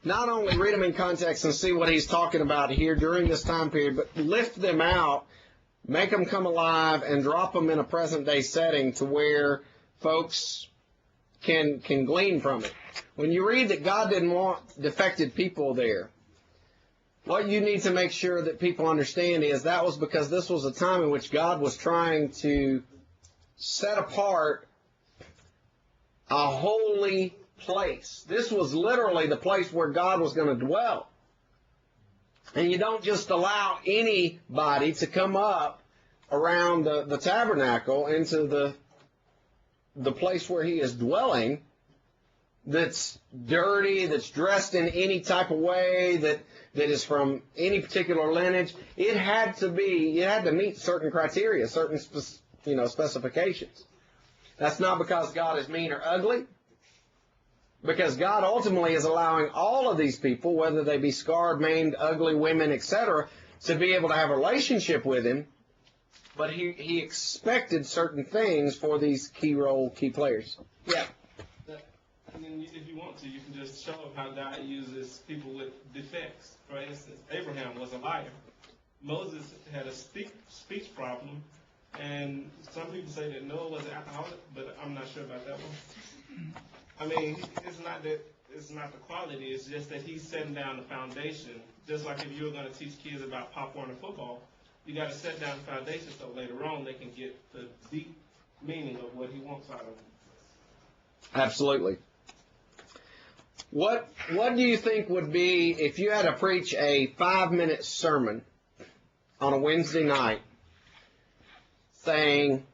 not only read them in context and see what he's talking about here during this time period, but lift them out, make them come alive, and drop them in a present-day setting to where folks can glean from it. When you read that God didn't want defected people there, what you need to make sure that people understand is that was because this was a time in which God was trying to set apart a holy place. This was literally the place where God was going to dwell. And you don't just allow anybody to come up around the tabernacle into the place where he is dwelling that's dirty, that's dressed in any type of way, that is from any particular lineage, it had to meet certain criteria, certain specifications. That's not because God is mean or ugly, because God ultimately is allowing all of these people, whether they be scarred, maimed, ugly, women, etc., to be able to have a relationship with him, but he expected certain things for these key players. Yeah. And then if you want to, you can just show them how God uses people with defects. For instance, Abraham was a liar. Moses had a speech problem. And some people say that Noah was an alcoholic, but I'm not sure about that one. I mean, it's not the quality, it's just that he's setting down the foundation. Just like if you were going to teach kids about Pop Warner football, you got to set down the foundation so later on they can get the deep meaning of what he wants out of them. Absolutely. What do you think would be, if you had to preach a 5-minute sermon on a Wednesday night saying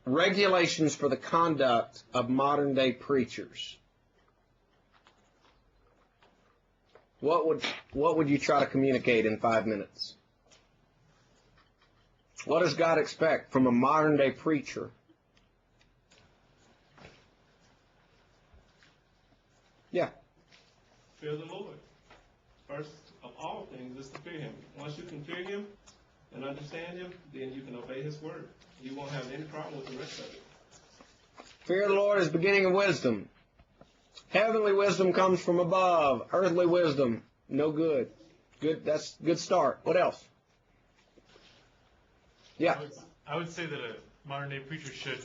regulations for the conduct of modern day preachers? What would you try to communicate in 5 minutes? What does God expect from a modern day preacher? Yeah. Fear the Lord. First of all things is to fear him. Once you can fear him and understand him, then you can obey his word. You won't have any problem with the rest of it. Fear of the Lord is the beginning of wisdom. Heavenly wisdom comes from above. Earthly wisdom, no good. That's a good start. What else? Yeah. I would say that a modern day preacher should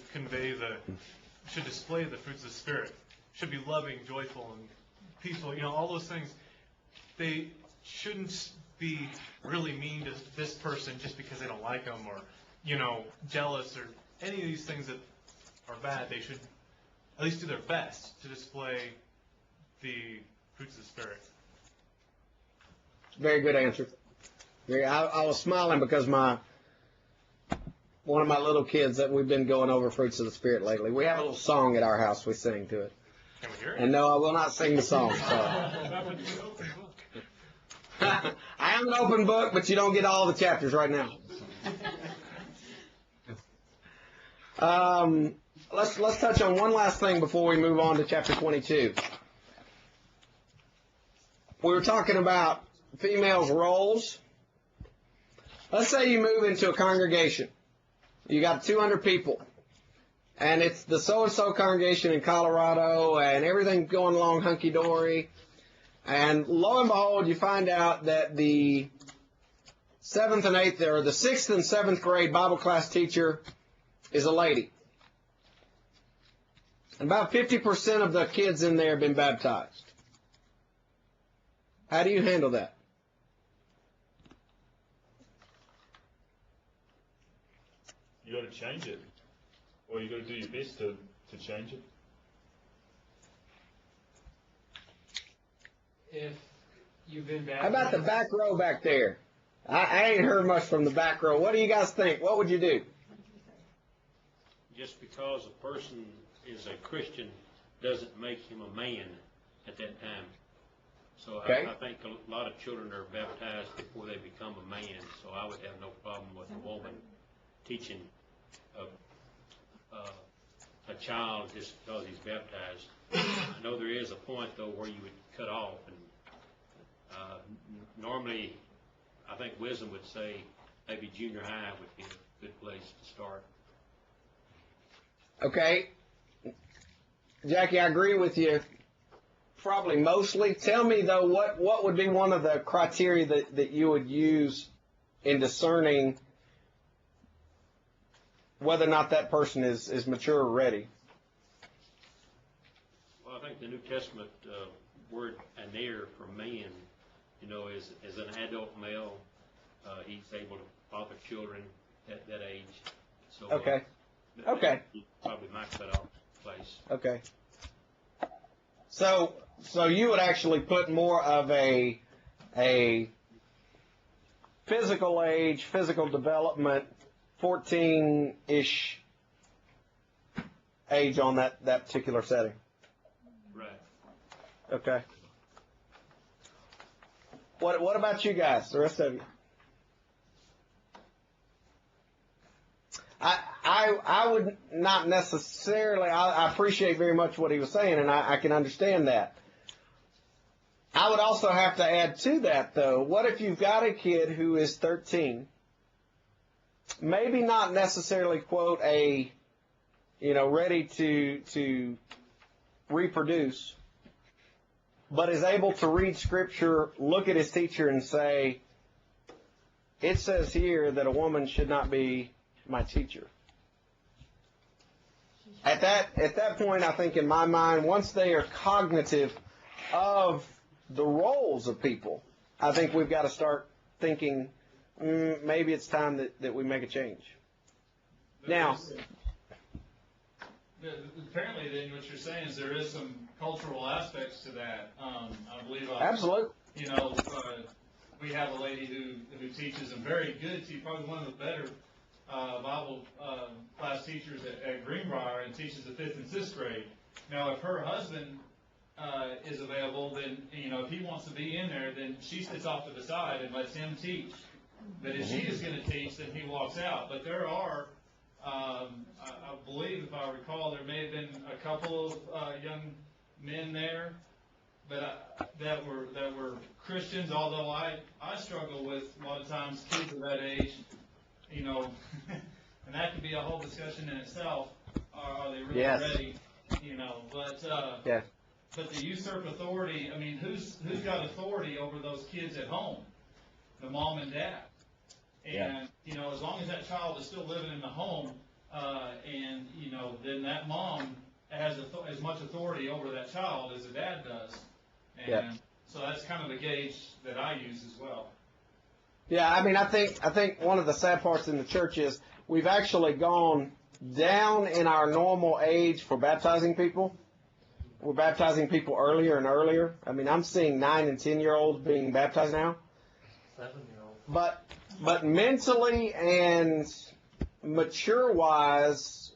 display the fruits of the Spirit. Should be loving, joyful, and peaceful. All those things. They shouldn't be really mean to this person just because they don't like them, or jealous, or any of these things that are bad. They should at least do their best to display the fruits of the Spirit. Very good answer. I was smiling because one of my little kids that we've been going over fruits of the Spirit lately. We have a little song at our house we sing to it. Can we hear it? And no, I will not sing the song. I am an open book, but you don't get all the chapters right now. Let's touch on one last thing before we move on to chapter 22. We were talking about females' roles. Let's say you move into a congregation. You got 200 people. And it's the so-and-so congregation in Colorado, and everything's going along hunky-dory. And lo and behold, you find out that the 7th and 8th, or the 6th and 7th grade Bible class teacher is a lady. And about 50% of the kids in there have been baptized. How do you handle that? You got to change it. Or you got to do your best to change it. If you've been baptized. How about the back row back there? I ain't heard much from the back row. What do you guys think? What would you do? Just because a person is a Christian doesn't make him a man at that time. So Okay. I think a lot of children are baptized before they become a man. So I would have no problem with a woman teaching a child just because he's baptized. I know there is a point, though, where you would cut off. And normally, I think wisdom would say maybe junior high would be a good place to start. Okay. Jackie, I agree with you probably mostly. Tell me, though, what would be one of the criteria that you would use in discerning whether or not that person is mature or ready? Well, I think the New Testament word aner for man, is an adult male. He's able to father children at that age. So, Okay. Okay. Probably my cutoff place. Okay. So you would actually put more of a physical age, physical development 14-ish age on that particular setting. Right. Okay. What about you guys, the rest of you? I would not necessarily, I appreciate very much what he was saying, and I can understand that. I would also have to add to that, though, what if you've got a kid who is 13, maybe not necessarily, quote, ready to reproduce, but is able to read Scripture, look at his teacher and say, it says here that a woman should not be my teacher. At that point, I think in my mind, once they are cognitive of the roles of people, I think we've got to start thinking, maybe it's time that we make a change. Now, apparently, then, what you're saying is there is some cultural aspects to that. I believe. Absolutely. We have a lady who teaches a very good, probably one of the better Bible class teachers at Greenbrier, and teaches the 5th and 6th grade. Now, if her husband is available, then, if he wants to be in there, then she sits off to the side and lets him teach. But if she is going to teach, then he walks out. But there are, I believe, if I recall, there may have been a couple of young men there, but that were Christians. Although I struggle with a lot of times kids of that age, and that could be a whole discussion in itself. Are they really ready? But the usurp authority. I mean, who's got authority over those kids at home? The mom and dad. And as long as that child is still living in the home, then that mom has as much authority over that child as the dad does. And so that's kind of the gauge that I use as well. Yeah, I mean, I think one of the sad parts in the church is we've actually gone down in our normal age for baptizing people. We're baptizing people earlier and earlier. I mean, I'm seeing 9 and 10-year-olds being baptized now. 7-year-olds. But mentally and mature-wise,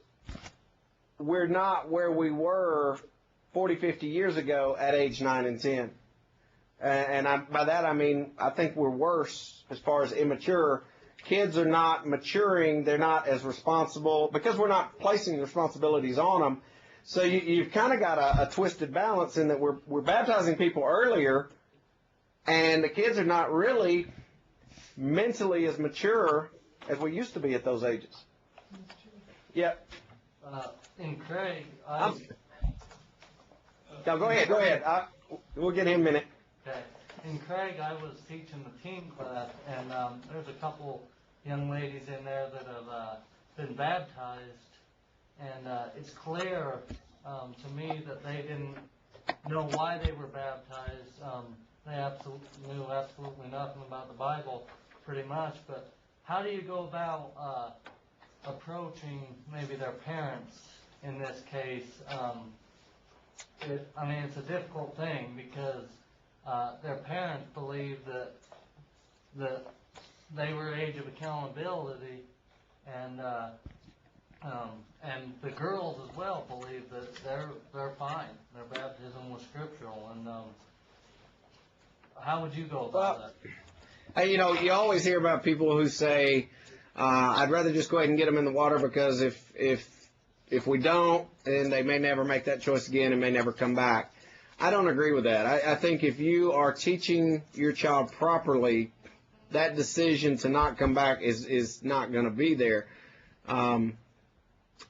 we're not where we were 40, 50 years ago at age 9 and 10. And by that I mean I think we're worse as far as immature. Kids are not maturing. They're not as responsible because we're not placing the responsibilities on them. So you've kind of got a twisted balance in that we're baptizing people earlier, and the kids are not really mentally as mature as we used to be at those ages. Yep. In Craig, No, go ahead. We'll get him in a minute. Okay. In Craig, I was teaching the teen class, and there's a couple young ladies in there that have been baptized, and it's clear to me that they didn't know why they were baptized. They knew absolutely nothing about the Bible, pretty much. But how do you go about approaching maybe their parents in this case? It's a difficult thing because their parents believe that they were age of accountability, and the girls as well believe that they're fine. Their baptism was scriptural, and how would you go about that? You always hear about people who say, "I'd rather just go ahead and get them in the water because if we don't, then they may never make that choice again and may never come back." I don't agree with that. I think if you are teaching your child properly, that decision to not come back is not going to be there. I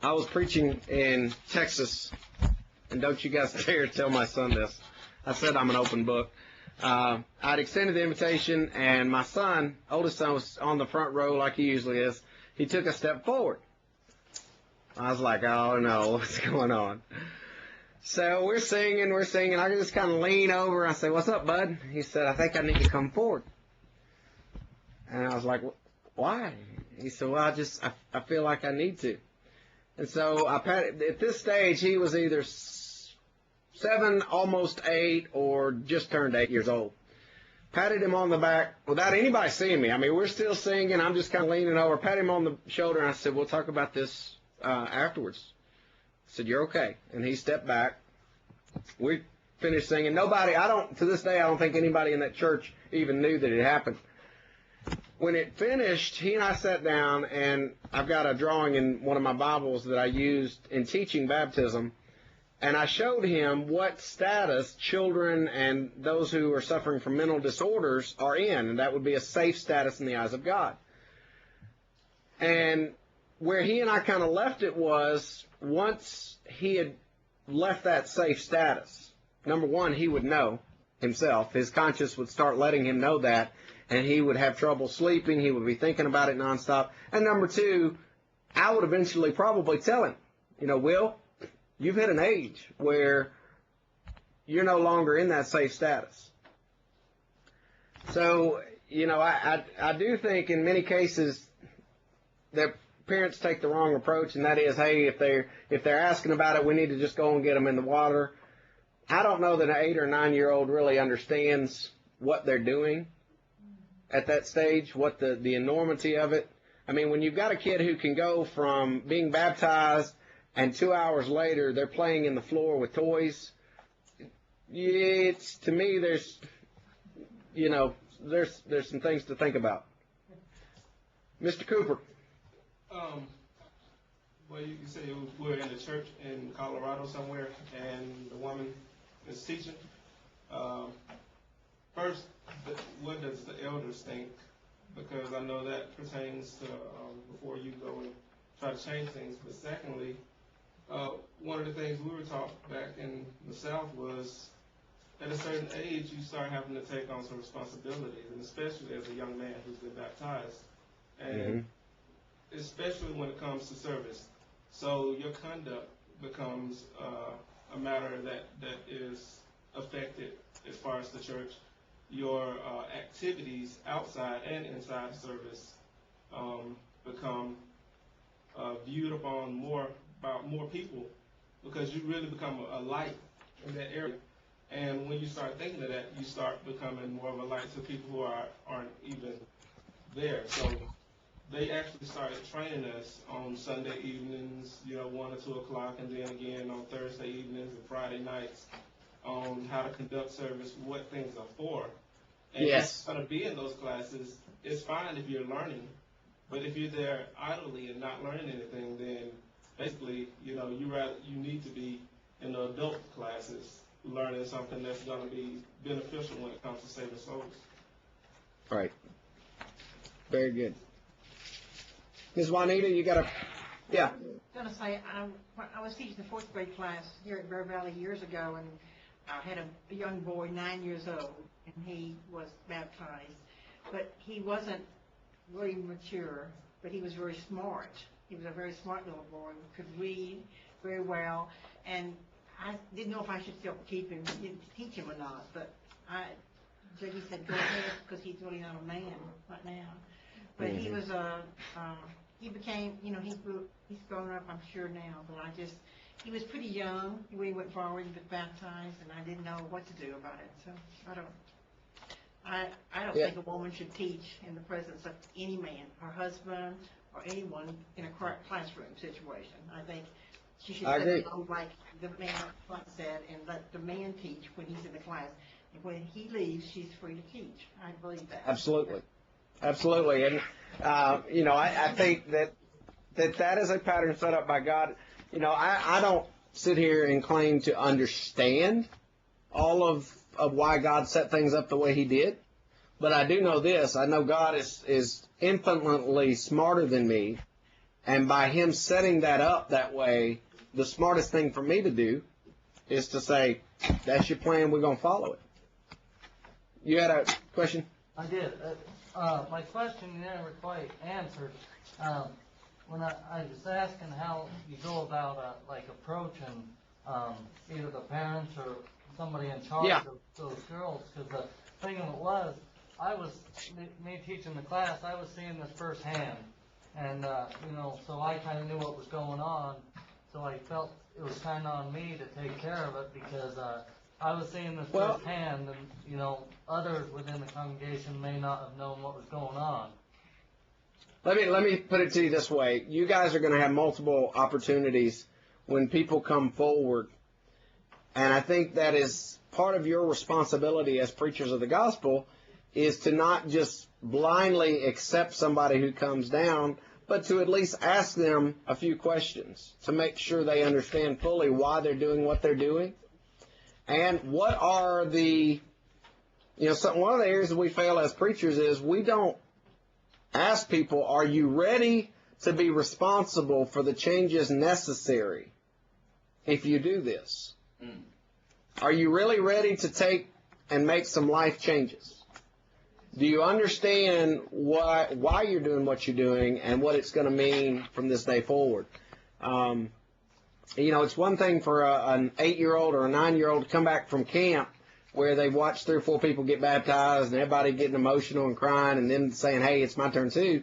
was preaching in Texas, and don't you guys dare tell my son this. I said I'm an open book. I'd extended the invitation, and my son, oldest son, was on the front row like he usually is. He took a step forward. I was like, oh no, what's going on? So we're singing. I just kind of lean over. I say, what's up, bud? He said, I think I need to come forward. And I was like, why? He said, well, I feel like I need to. And so at this stage, he was either 7, almost 8, or just turned 8 years old. patted him on the back without anybody seeing me. I mean, we're still singing. I'm just kind of leaning over, patted him on the shoulder, and I said, we'll talk about this afterwards. I said, you're okay. And he stepped back. We finished singing. To this day, I don't think anybody in that church even knew that it happened. When it finished, he and I sat down, and I've got a drawing in one of my Bibles that I used in teaching baptism, and I showed him what status children and those who are suffering from mental disorders are in, and that would be a safe status in the eyes of God. And where he and I kind of left it was, once he had left that safe status, number one, he would know himself. His conscience would start letting him know that, and he would have trouble sleeping. He would be thinking about it nonstop. And number two, I would eventually probably tell him, Will, you've hit an age where you're no longer in that safe status. So, I do think in many cases that parents take the wrong approach, and that is, hey, if they're asking about it, we need to just go and get them in the water. I don't know that an 8 or 9-year-old really understands what they're doing at that stage, what the enormity of it. I mean, when you've got a kid who can go from being baptized and 2 hours later they're playing in the floor with toys, to me, there's some things to think about. Mr. Cooper. Well, you say we're in a church in Colorado somewhere, and the woman is teaching. First, what does the elders think? Because I know that pertains to before you go and try to change things. But secondly, one of the things we were taught back in the South was, at a certain age, you start having to take on some responsibilities, and especially as a young man who's been baptized, and especially when it comes to service. So your conduct becomes a matter that is affected as far as the church. Your activities outside and inside service become viewed upon more people, because you really become a light in that area. And when you start thinking of that, you start becoming more of a light to people who aren't even there. So they actually started training us on Sunday evenings, 1 or 2 o'clock, and then again on Thursday evenings and Friday nights on how to conduct service, what things are for. And Yes. if you're going to be in those classes, it's fine if you're learning. But if you're there idly and not learning anything, then basically, you need to be in the adult classes learning something that's going to be beneficial when it comes to saving souls. Right. Very good. Ms. Juanita, you got yeah. I was going to say, I was teaching the 4th grade class here at Bear Valley years ago, and I had a young boy, 9 years old, and he was baptized. But he wasn't really mature, but he was very smart. He was a very smart little boy, could read very well, and I didn't know if I should still keep him, teach him or not, but Jackie said, go ahead, because he's really not a man right now. But he was he became, he's grown up, I'm sure now, but he was pretty young when he went forward and got baptized, and I didn't know what to do about it. So I don't think a woman should teach in the presence of any man, her husband, or anyone in a classroom situation. I think she should sit alone like the man up said, and let the man teach when he's in the class. And when he leaves, she's free to teach. I believe that. Absolutely. Absolutely. And, I think that is a pattern set up by God. I don't sit here and claim to understand all of why God set things up the way he did. But I do know this. I know God is infinitely smarter than me. And by him setting that up that way, the smartest thing for me to do is to say, that's your plan, we're going to follow it. You had a question? I did. My question you never quite answered. When I was asking how you go about approaching either the parents or somebody in charge of those girls, because the thing of it was, me teaching the class, I was seeing this firsthand, and so I kind of knew what was going on, so I felt it was kind of on me to take care of it, because I was seeing this firsthand, and, you know, others within the congregation may not have known what was going on. Let me put it to you this way. You guys are going to have multiple opportunities when people come forward, and I think that is part of your responsibility as preachers of the gospel, is to not just blindly accept somebody who comes down, but to at least ask them a few questions to make sure they understand fully why they're doing what they're doing. And what are the, one of the areas that we fail as preachers is we don't ask people, are you ready to be responsible for the changes necessary if you do this? Are you really ready to take and make some life changes? Do you understand why you're doing what you're doing and what it's going to mean from this day forward? It's one thing for an 8-year-old or a 9-year-old to come back from camp where they've watched 3 or 4 people get baptized and everybody getting emotional and crying and them saying, hey, it's my turn too.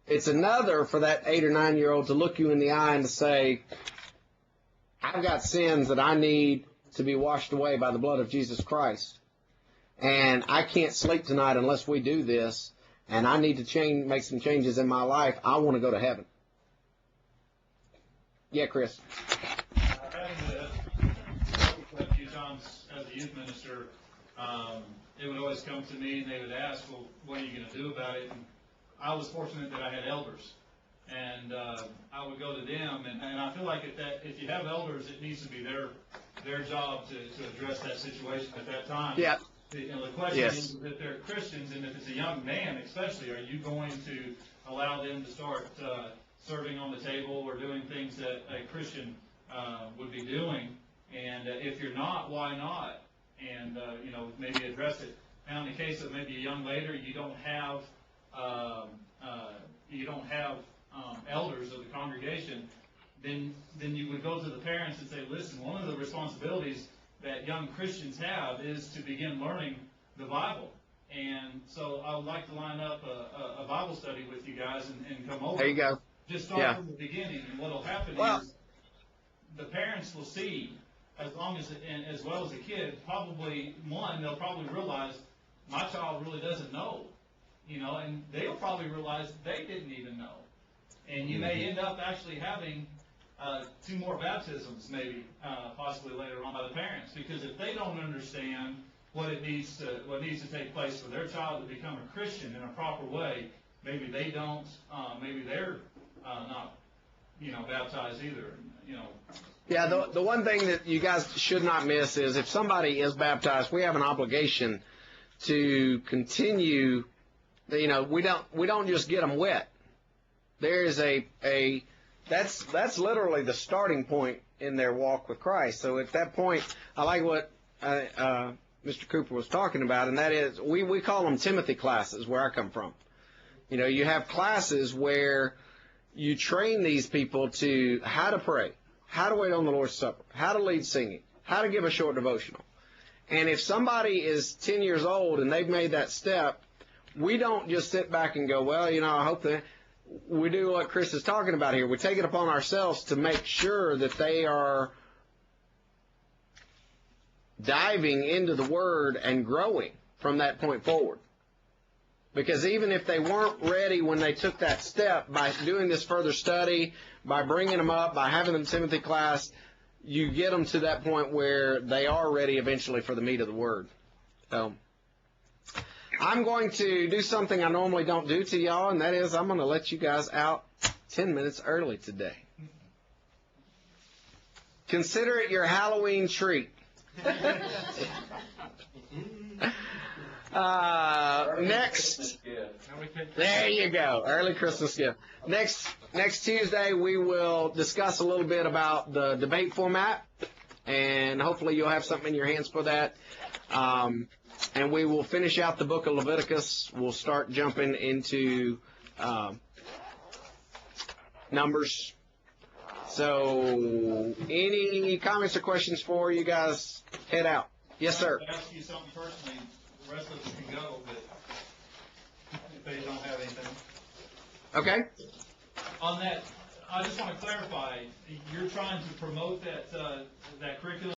It's another for that 8 or 9-year-old to look you in the eye and to say, I've got sins that I need to be washed away by the blood of Jesus Christ. And I can't sleep tonight unless we do this, and I need to make some changes in my life. I want to go to heaven. Yeah, Chris. Having a few times as a youth minister, it would always come to me and they would ask, well, what are you going to do about it? And I was fortunate that I had elders. And I would go to them, and I feel like if you have elders, it needs to be their job to address that situation at that time. Yeah. The question is if they're Christians, and if it's a young man especially, are you going to allow them to start serving on the table or doing things that a Christian would be doing? And if you're not, why not? And maybe address it. Now, in the case of maybe a young lady, you don't have elders of the congregation, then you would go to the parents and say, listen, one of the responsibilities that young Christians have is to begin learning the Bible. And so I would like to line up a Bible study with you guys and come over. There you go. Just start from the beginning. And what will happen is the parents will see, as well as the kid, they'll probably realize my child really doesn't know. And they'll probably realize they didn't even know. And you may end up actually having 2 more baptisms, maybe, possibly later on by the parents, because if they don't understand what needs to take place for their child to become a Christian in a proper way, maybe they don't, maybe they're not, baptized either. Yeah, the one thing that you guys should not miss is if somebody is baptized, we have an obligation to continue. We don't just get them wet. There is that's literally the starting point in their walk with Christ. So at that point, I like what Mr. Cooper was talking about, and that is we call them Timothy classes where I come from. You have classes where you train these people to how to pray, how to wait on the Lord's Supper, how to lead singing, how to give a short devotional. And if somebody is 10 years old and they've made that step, we don't just sit back and go, well, I hope that we do what Chris is talking about here. We take it upon ourselves to make sure that they are diving into the Word and growing from that point forward. Because even if they weren't ready when they took that step, by doing this further study, by bringing them up, by having them Timothy class, you get them to that point where they are ready eventually for the meat of the Word. So I'm going to do something I normally don't do to y'all, and that is I'm going to let you guys out 10 minutes early today. Consider it your Halloween treat. Next, there you go, early Christmas gift. Next Tuesday, we will discuss a little bit about the debate format, and hopefully you'll have something in your hands for that. And we will finish out the book of Leviticus. We'll start jumping into Numbers. So, any comments or questions before you guys head out? Yes, sir. I'll ask you something personally. The rest of us can go, but if they don't have anything. Okay. On that, I just want to clarify. You're trying to promote that curriculum